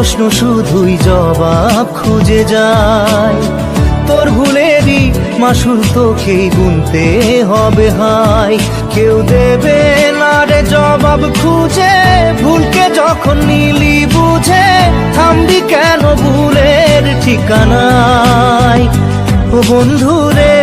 প্রশ্ন শুধুই জবাব খুঁজে যায়। তোর ভুলেরই মাসুল তোকেই গুনতে হবে হায়। কেউ দেবে না রে জবাব খুঁজে, ভুলকে যখন নিলি বুঝে থামবি কেন ভুলের ঠিকানায়। ও বন্ধু রে